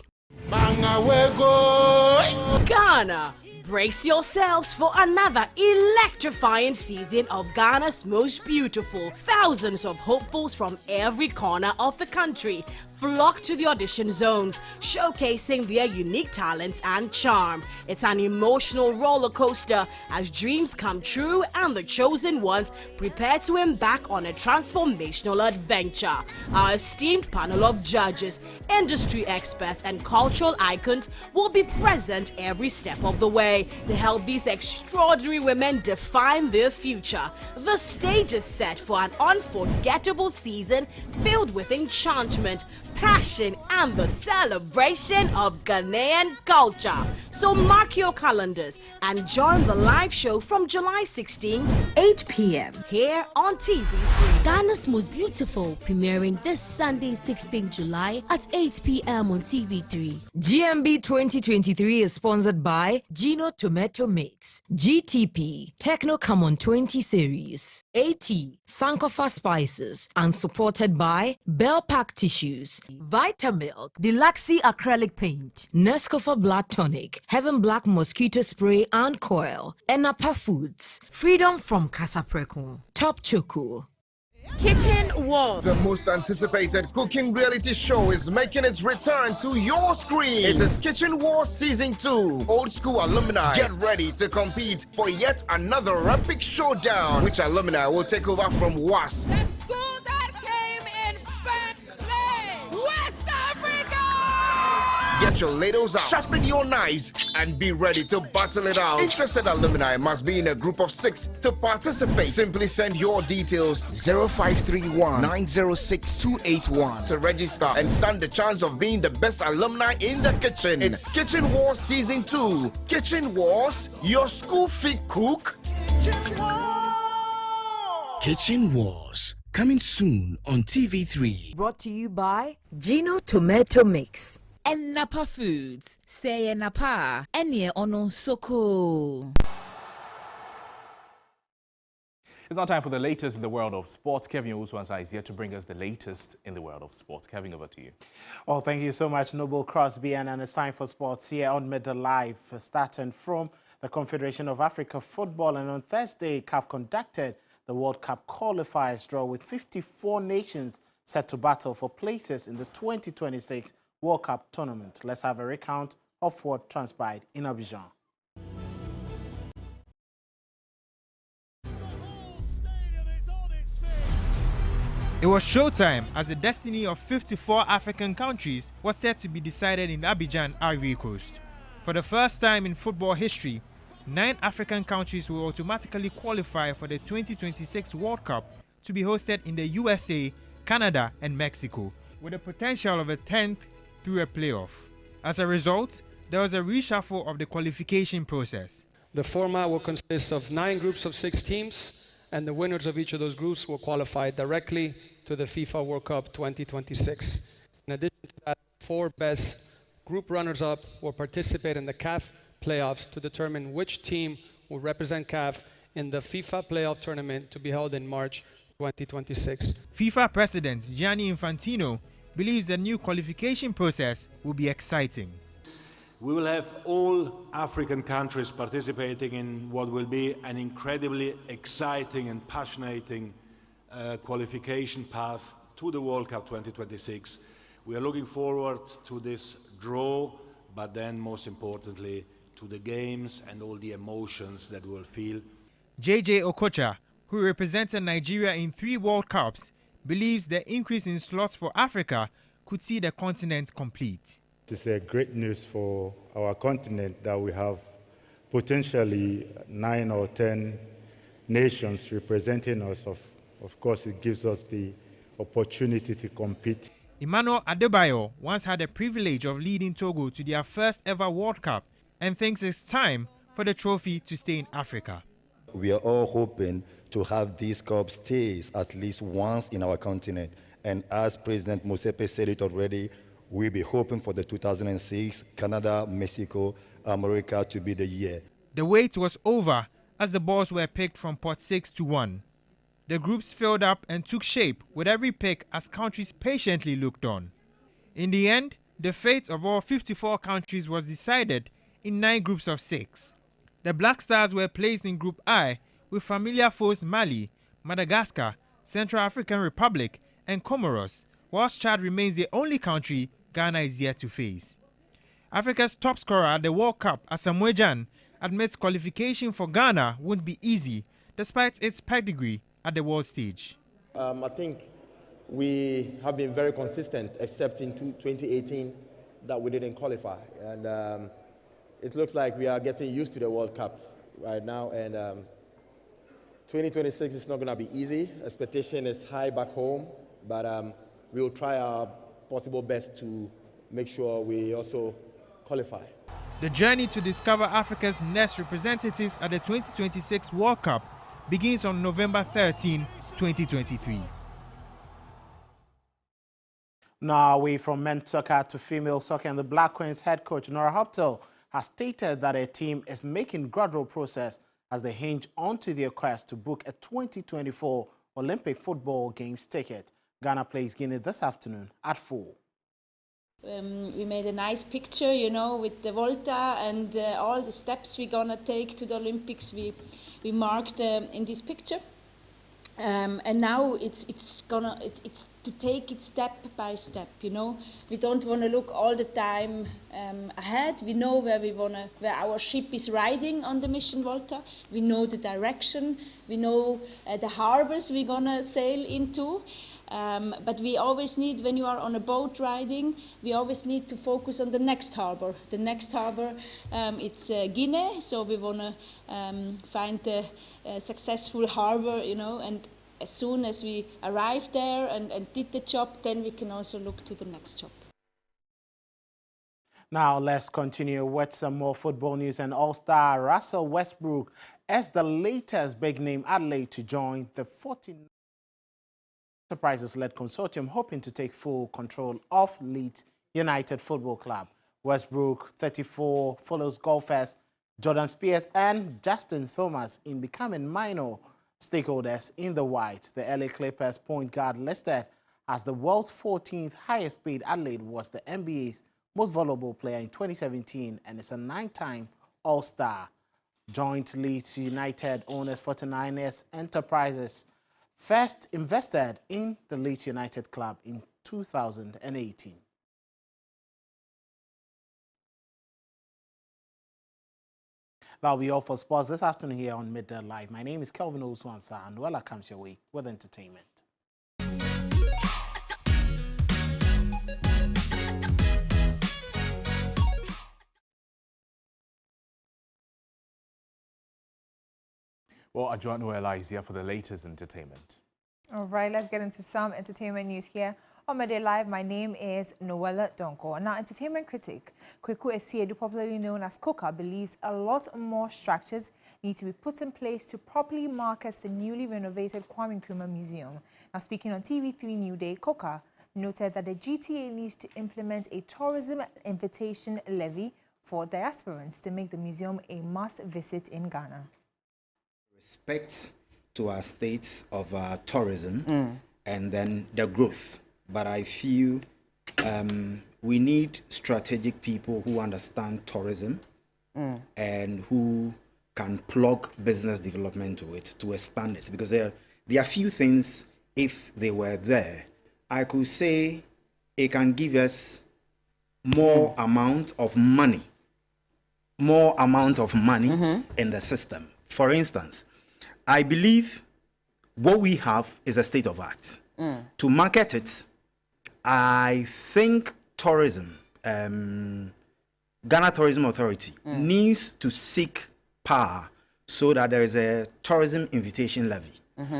Ghana, brace yourselves for another electrifying season of Ghana's most beautiful. Thousands of hopefuls from every corner of the country flock to the audition zones, showcasing their unique talents and charm. It's an emotional roller coaster as dreams come true and the chosen ones prepare to embark on a transformational adventure. Our esteemed panel of judges, industry experts, and cultural icons will be present every step of the way to help these extraordinary women define their future. The stage is set for an unforgettable season filled with enchantment, passion, and the celebration of Ghanaian culture. So mark your calendars and join the live show from July 16, 8 p.m. here on TV3. Ghana's Most Beautiful, premiering this Sunday, 16 July at 8 p.m. on TV3. GMB 2023 is sponsored by Gino Tomato Mix, GTP, Techno Camon 20 Series, AT, Sankofa Spices, and supported by Bell Pack Tissues, Vitamilk, Deluxe Acrylic Paint, Nescafe Blood Tonic, Heaven Black Mosquito Spray and Coil, Enapa Foods, Freedom from Casapreco, Top Choco. Kitchen Wars. The most anticipated cooking reality show is making its return to your screen. It is Kitchen Wars Season 2. Old school alumni get ready to compete for yet another epic showdown. Which alumni will take over from WAS? The school that came in first place, West Africa! Get your ladles out, sharpen your knives, and be ready to battle it out. Interested alumni must be in a group of 6 to participate. Simply send your details 0531 906 281 to register and stand the chance of being the best alumni in the kitchen. It's Kitchen Wars Season 2. Kitchen Wars, your school feed cook. Kitchen Wars, coming soon on TV3. Brought to you by Gino Tomato Mix. Enapa Foods, say Enapa, Enye Ono Soko. It's now time for the latest in the world of sports. Kevin Uswansa is here to bring us the latest in the world of sports. Kevin, over to you. Oh, thank you so much, Noble Crosby, and it's time for sports here on Middle Live, starting from the Confederation of Africa Football. And on Thursday, CAF conducted the World Cup qualifiers draw with 54 nations set to battle for places in the 2026 World Cup tournament. Let's have a recount of what transpired in Abidjan. It was showtime as the destiny of 54 African countries was set to be decided in Abidjan, Ivory Coast. For the first time in football history, 9 African countries will automatically qualify for the 2026 World Cup to be hosted in the USA, Canada, and Mexico, with the potential of a 10th through a playoff. As a result, there was a reshuffle of the qualification process. The format will consist of 9 groups of 6 teams, and the winners of each of those groups will qualify directly to the FIFA World Cup 2026. In addition to that, 4 best group runners-up will participate in the CAF playoffs to determine which team will represent CAF in the FIFA playoff tournament to be held in March 2026. FIFA President Gianni Infantino believes the new qualification process will be exciting. We will have all African countries participating in what will be an incredibly exciting and passionate qualification path to the World Cup 2026. We are looking forward to this draw, but then most importantly to the games and all the emotions that we'll feel. JJ Okocha, who represented Nigeria in 3 World Cups, believes the increase in slots for Africa could see the continent complete. It's a great news for our continent that we have potentially 9 or 10 nations representing us. Of course, it gives us the opportunity to compete. Emmanuel Adebayo once had the privilege of leading Togo to their first ever World Cup and thinks it's time for the trophy to stay in Africa. We are all hoping to have these cups stay at least once in our continent. And as President Mosepe said it already, we'll be hoping for the 2006 Canada, Mexico, America to be the year. The wait was over as the balls were picked from pot 6 to 1. The groups filled up and took shape with every pick as countries patiently looked on. In the end, the fate of all 54 countries was decided in 9 groups of 6. The Black Stars were placed in Group I with familiar foes Mali, Madagascar, Central African Republic and Comoros, whilst Chad remains the only country Ghana is yet to face. Africa's top scorer at the World Cup, Asamoah Gyan, admits qualification for Ghana won't be easy despite its pedigree at the world stage. I think we have been very consistent, except in 2018 that we didn't qualify. And it looks like we are getting used to the World Cup right now. And 2026 is not going to be easy. Expectation is high back home, but we will try our possible best to make sure we also qualify. The journey to discover Africa's next representatives at the 2026 World Cup begins on November 13, 2023. Now away from men's soccer to female soccer, and the Black Queens head coach Nora Hoptel has stated that her team is making gradual progress as they hinge onto their quest to book a 2024 Olympic football games ticket. Ghana plays Guinea this afternoon at 4. We made a nice picture, you know, with the Volta and all the steps we're gonna take to the Olympics. We marked in this picture, and now it's to take it step by step. You know, we don't want to look all the time ahead. We know where our ship is riding on the Mission Volta. We know the direction. We know the harbors we're gonna sail into. But we always need, when you are on a boat riding, we always need to focus on the next harbor. The next harbor, it's Guinea, so we want to find a successful harbor, you know, and as soon as we arrive there and did the job, then we can also look to the next job. Now let's continue with some more football news. And All-Star Russell Westbrook is the latest big-name athlete to join the 49 Enterprises-led consortium hoping to take full control of Leeds United Football Club. Westbrook, 34, follows golfers Jordan Spieth and Justin Thomas in becoming minor stakeholders in the white. The LA Clippers point guard listed as the world's 14th highest paid athlete was the NBA's most valuable player in 2017 and is a 9-time All-Star. Joint Leeds United owners 49ers Enterprises first invested in the Leeds United club in 2018. That'll be all for sports this afternoon here on Midday Live. My name is Kelvin Oswansa, and Wella comes your way with entertainment. Well, Adjoa Noella is here for the latest entertainment. All right, let's get into some entertainment news here on Midday Live. My name is Noella Donko. Now, entertainment critic Kweku Esiedu, popularly known as Coca, believes a lot more structures need to be put in place to properly market the newly renovated Kwame Nkrumah Museum. Now, speaking on TV3 New Day, Coca noted that the GTA needs to implement a tourism invitation levy for diasporans to make the museum a must visit in Ghana. Respect to our states of tourism and then the growth. But I feel we need strategic people who understand tourism and who can plug business development to it to expand it. Because there are few things, if they were there, I could say it can give us more amount of money in the system. For instance, I believe what we have is a state of art. To market it, I think tourism, Ghana Tourism Authority needs to seek power so that there is a tourism invitation levy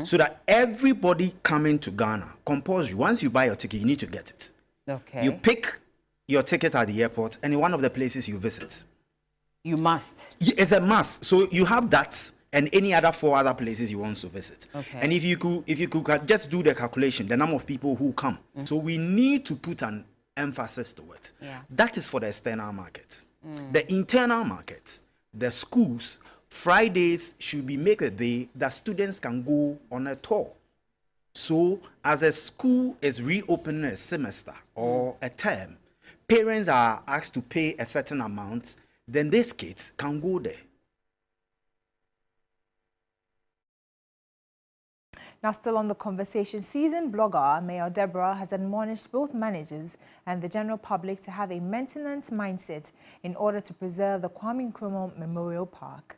so that everybody coming to Ghana, compulsory, once you buy your ticket, you need to get it. Okay. You pick your ticket at the airport and in one of the places you visit. You must. It's a must. So you have that and any other 4 other places you want to visit. Okay. And if you could just do the calculation, the number of people who come. So we need to put an emphasis to it. Yeah. That is for the external market. The internal market, the schools, Fridays should be make a day that students can go on a tour. So as a school is reopening a semester or a term, parents are asked to pay a certain amount, then these kids can go there. Now, still on the conversation, seasoned blogger Mayor Deborah has admonished both managers and the general public to have a maintenance mindset in order to preserve the Kwame Nkrumah Memorial Park.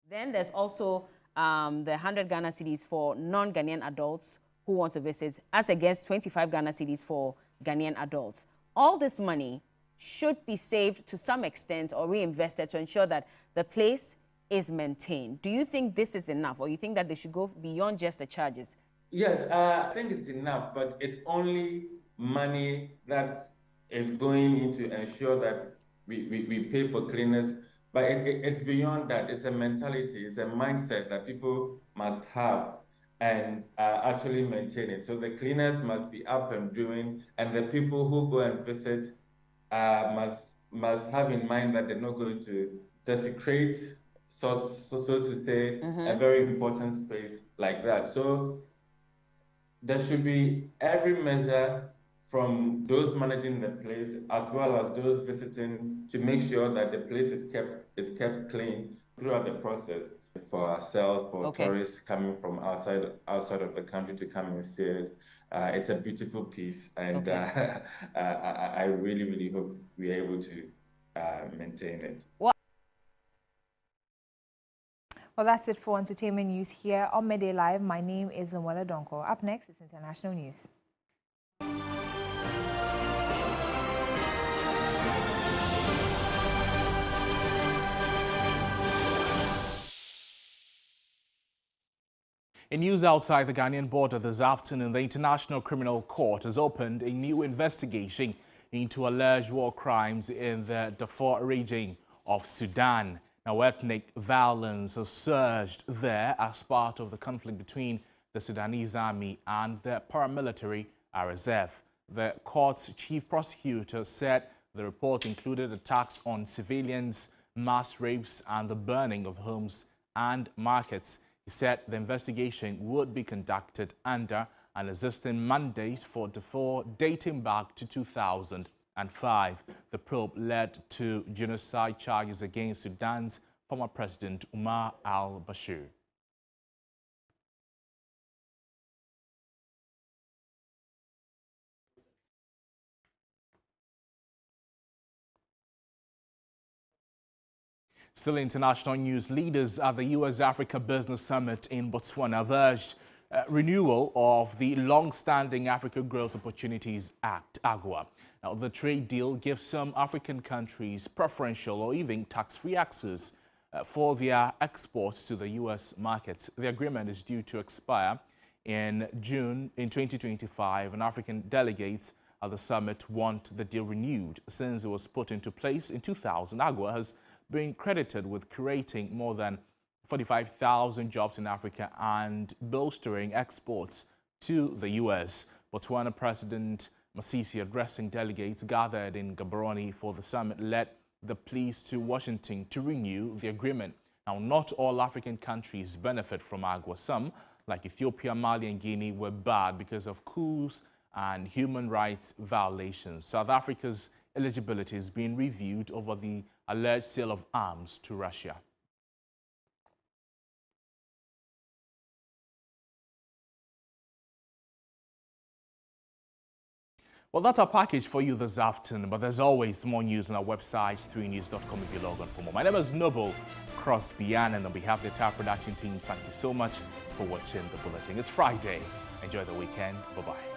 Then there's also the 100 Ghana cedis for non-Ghanaian adults who want to visit, as against 25 Ghana cedis for Ghanaian adults. All this money should be saved to some extent or reinvested to ensure that the place is maintained. Do you think this is enough, or you think that they should go beyond just the charges? Yes, I think it's enough, but it's only money that is going in to ensure that we pay for cleaners. But it's beyond that. It's a mentality, it's a mindset that people must have and actually maintain it. So the cleaners must be up and doing, and the people who go and visit must have in mind that they're not going to desecrate, so to say, a very important space like that. So there should be every measure from those managing the place as well as those visiting to make sure that the place is kept clean throughout the process for ourselves, for tourists coming from outside of the country to come and see it. It's a beautiful piece, and I really, really hope we're able to maintain it. Well, that's it for entertainment news here on Midday Live. My name is Noella Donko. Up next is international news. In news outside the Ghanaian border this afternoon, the International Criminal Court has opened a new investigation into alleged war crimes in the Darfur region of Sudan. Now, ethnic violence has surged there as part of the conflict between the Sudanese army and the paramilitary RSF. The court's chief prosecutor said the report included attacks on civilians, mass rapes, and the burning of homes and markets. He said the investigation would be conducted under an existing mandate for Darfur dating back to 2005. The probe led to genocide charges against Sudan's former president Omar al-Bashir. Still international news, leaders at the US-Africa Business Summit in Botswana have urged renewal of the long-standing Africa Growth Opportunities Act, AGOA. Now, the trade deal gives some African countries preferential or even tax-free access for their exports to the U.S. markets. The agreement is due to expire in June in 2025, and African delegates at the summit want the deal renewed. Since it was put into place in 2000, AGOA has been credited with creating more than 45,000 jobs in Africa and bolstering exports to the U.S. Botswana President Masisi, addressing delegates gathered in Gaborone for the summit, led the pleas to Washington to renew the agreement. Now, not all African countries benefit from AGOA. Some, like Ethiopia, Mali, and Guinea, were barred because of coups and human rights violations. South Africa's eligibility is being reviewed over the alleged sale of arms to Russia. Well, that's our package for you this afternoon, but there's always more news on our website, 3news.com, if you log on for more. My name is Noble Crosby, and on behalf of the entire production team, thank you so much for watching the bulletin. It's Friday. Enjoy the weekend. Bye-bye.